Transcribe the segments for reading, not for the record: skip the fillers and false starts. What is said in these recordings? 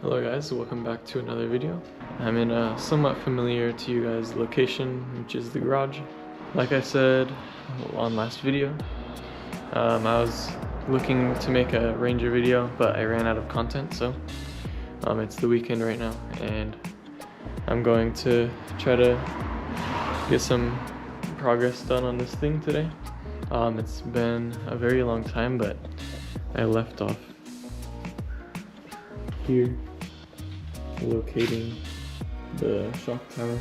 Hello guys, welcome back to another video. I'm in a somewhat familiar to you guys location, which is the garage. Like I said on last video, I was looking to make a Ranger video, but I ran out of content, so it's the weekend right now, and I'm going to try to get some progress done on this thing today. It's been a very long time, but I left off here, locating the shock tower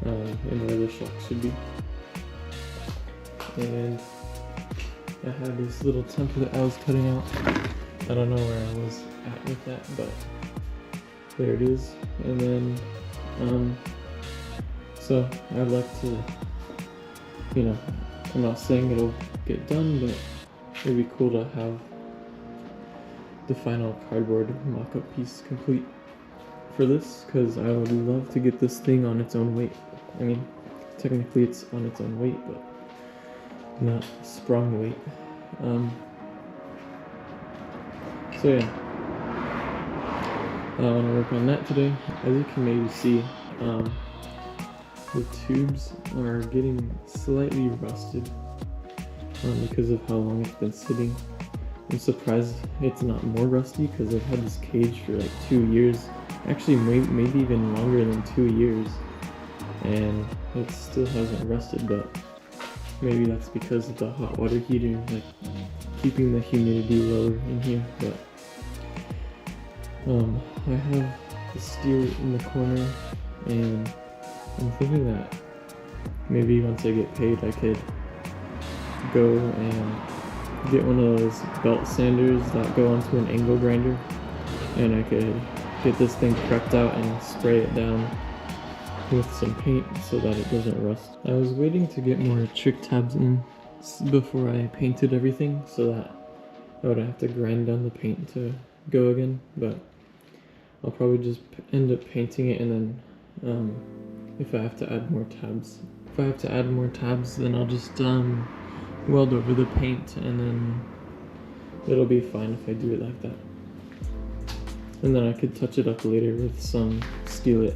and where the shock should be. And I had this little template I was cutting out. I don't know where I was at with that, but there it is. And then, so I'd like to, I'm not saying it'll get done, but it'd be cool to have the final cardboard mock-up piece complete for this, because I would love to get this thing on its own weight. I mean, technically it's on its own weight, but not sprung weight. So yeah, I want to work on that today. As you can maybe see, the tubes are getting slightly rusted because of how long it's been sitting. I'm surprised it's not more rusty because I've had this cage for like 2 years. Actually, maybe even longer than 2 years. And it still hasn't rusted, but maybe that's because of the hot water heater, like keeping the humidity lower in here. But I have the steel in the corner, and I'm thinking that maybe once I get paid I could go and get one of those belt sanders that go onto an angle grinder, and I could get this thing prepped out and spray it down with some paint so that it doesn't rust. I was waiting to get more trick tabs in before I painted everything so that I would have to grind down the paint to go again, but I'll probably just end up painting it, and then if I have to add more tabs. If I have to add more tabs, then I'll just weld over the paint, and then it'll be fine if I do it like that. And then I could touch it up later with some Steelit.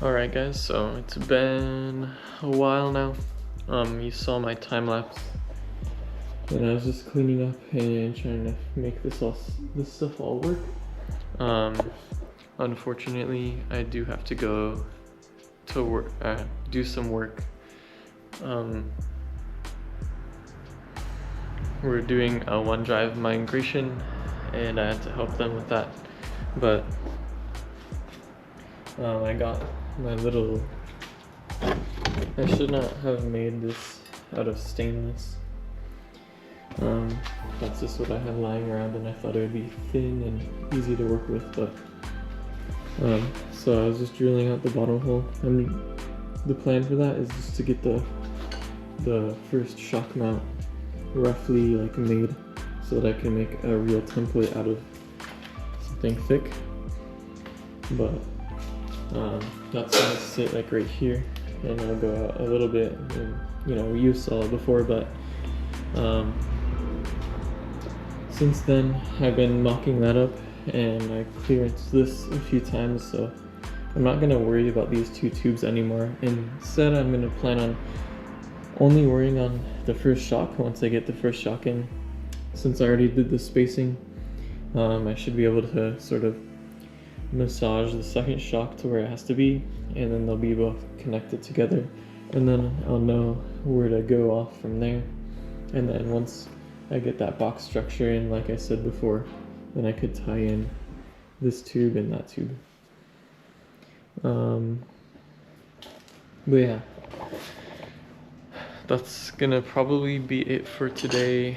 Alright guys, so it's been a while now. You saw my time lapse, and I was just cleaning up and trying to make this stuff all work. Unfortunately, I do have to go to work, do some work. We're doing a OneDrive migration, and I had to help them with that, but I got my little, I should not have made this out of stainless. That's just what I had lying around, and I thought it would be thin and easy to work with, but so I was just drilling out the bottom hole, and the plan for that is just to get the first shock mount roughly like made so that I can make a real template out of something thick. But that's gonna sit like right here, and I'll go out a little bit, and you saw it before, but since then I've been mocking that up, and I clearanced this a few times, so I'm not gonna worry about these two tubes anymore. Instead, I'm gonna plan on only worrying on the first shock once I get the first shock in, since I already did the spacing, I should be able to sort of massage the second shock to where it has to be, and then they'll be both connected together, and then I'll know where to go off from there. And then once I get that box structure in, like I said before, then I could tie in this tube and that tube. But yeah, that's gonna probably be it for today.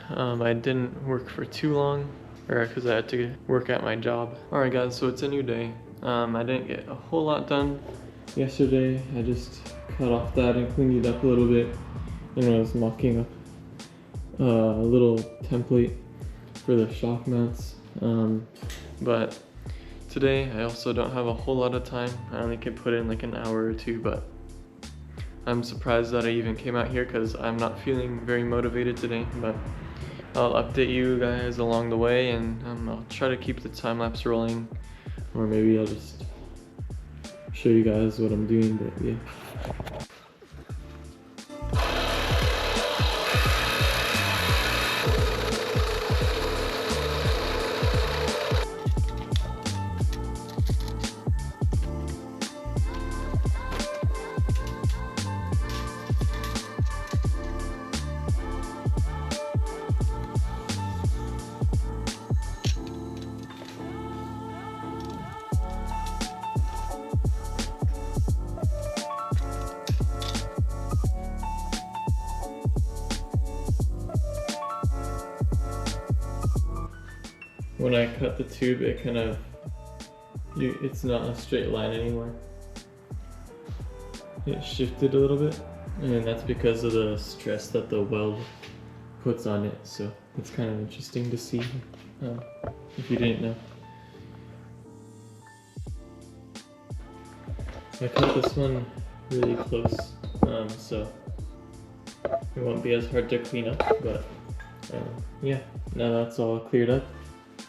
I didn't work for too long, because I had to work at my job. Alright guys, so it's a new day. I didn't get a whole lot done yesterday. I just cut off that and cleaned it up a little bit, and I was mocking up a little template for the shock mounts. But today I also don't have a whole lot of time. I only could put in like an hour or two, but I'm surprised that I even came out here because I'm not feeling very motivated today. But I'll update you guys along the way, and I'll try to keep the time lapse rolling, or maybe I'll just show you guys what I'm doing. But yeah. When I cut the tube, it kind of, it's not a straight line anymore. It shifted a little bit, and that's because of the stress that the weld puts on it. So it's kind of interesting to see, if you didn't know. I cut this one really close, so it won't be as hard to clean up, but yeah, now that's all cleared up.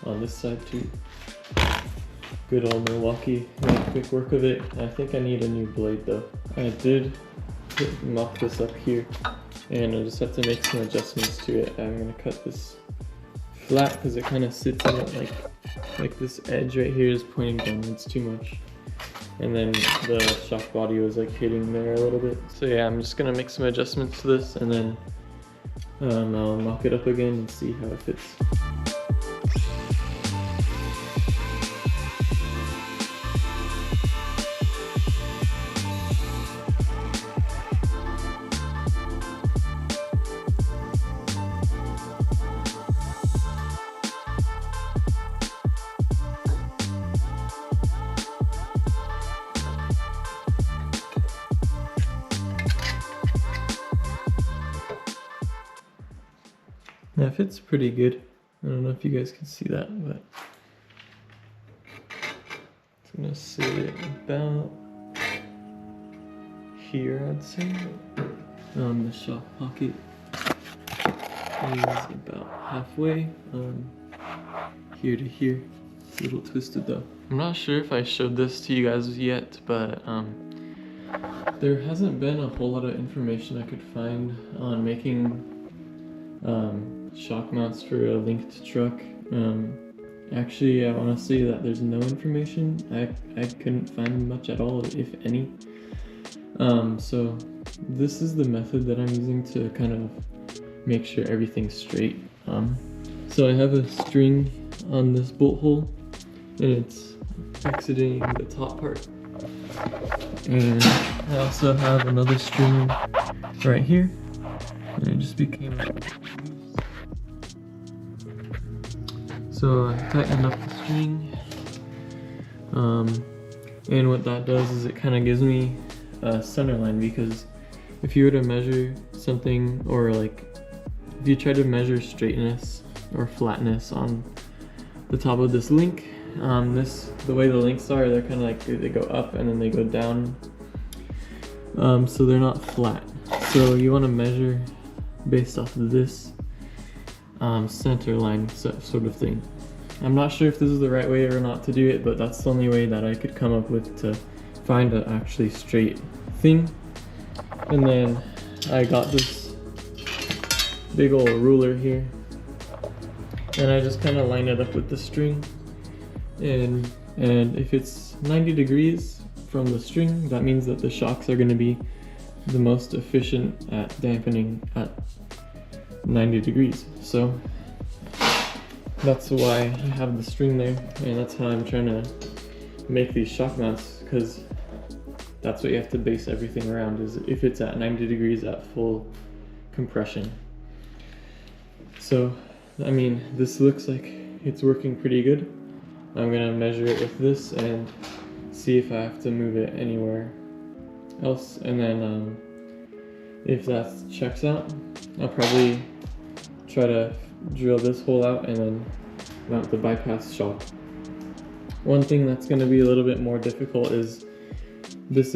On this side too. Good old Milwaukee, made quick work of it. I think I need a new blade though. I did mock this up here, and I just have to make some adjustments to it. I'm gonna cut this flat because it kind of sits in it like this edge right here is pointing downwards too much. And then the shock body was like hitting there a little bit. So yeah, I'm just gonna make some adjustments to this, and then I'll mock it up again and see how it fits. Yeah, it fits pretty good. I don't know if you guys can see that, but it's gonna sit about here, I'd say. The shock pocket is about halfway, here to here. It's a little twisted though. I'm not sure if I showed this to you guys yet, but there hasn't been a whole lot of information I could find on making shock mounts for a linked truck. Actually, I want to say that there's no information. I couldn't find much at all, if any. So this is the method that I'm using to kind of make sure everything's straight. So I have a string on this bolt hole, and it's exiting the top part. And I also have another string right here, and it just became loose. So I tightened up the string, and what that does is it kind of gives me a center line, because if you were to measure something, or like if you try to measure straightness or flatness on the top of this link, the way the links are, they're kind of like, they go up and then they go down, so they're not flat. So you want to measure based off of this center line sort of thing. I'm not sure if this is the right way or not to do it, but that's the only way that I could come up with to find an actually straight thing. And then I got this big old ruler here, and I just kind of line it up with the string, and if it's 90 degrees from the string, that means that the shocks are going to be the most efficient at dampening at 90 degrees. So that's why I have the string there, and that's how I'm trying to make these shock mounts, because that's what you have to base everything around, is if it's at 90 degrees at full compression. So, I mean, this looks like it's working pretty good. I'm gonna measure it with this and see if I have to move it anywhere else, and then if that checks out, I'll probably try to drill this hole out and then mount the bypass shock. One thing that's going to be a little bit more difficult is this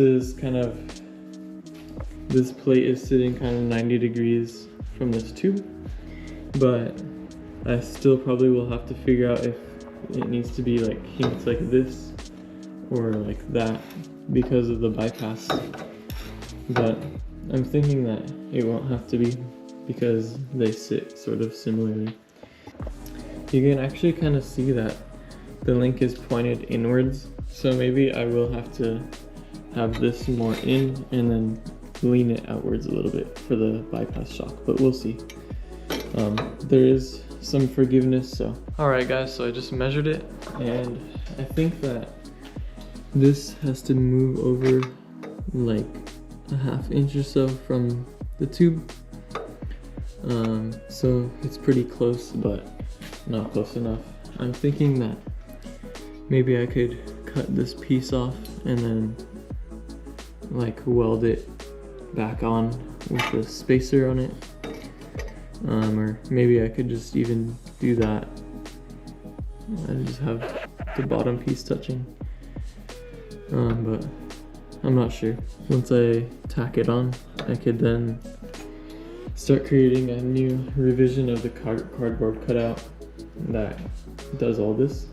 plate is sitting kind of 90 degrees from this tube, but I still probably will have to figure out if it needs to be like kinked like this or like that because of the bypass. But I'm thinking that it won't have to be, because they sit sort of similarly. You can actually kind of see that the link is pointed inwards, so maybe I will have to have this more in and then lean it outwards a little bit for the bypass shock, but we'll see. There is some forgiveness, so. Alright guys, so I just measured it, and I think that this has to move over like a ½ inch or so from the tube. So it's pretty close, but not close enough. I'm thinking that maybe I could cut this piece off and then like weld it back on with a spacer on it. Or maybe I could just even do that and just have the bottom piece touching. But I'm not sure. Once I tack it on, I could then start creating a new revision of the cardboard cutout that does all this.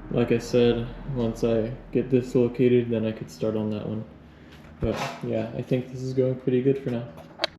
Like I said, once I get this located, then I could start on that one. But yeah, I think this is going pretty good for now.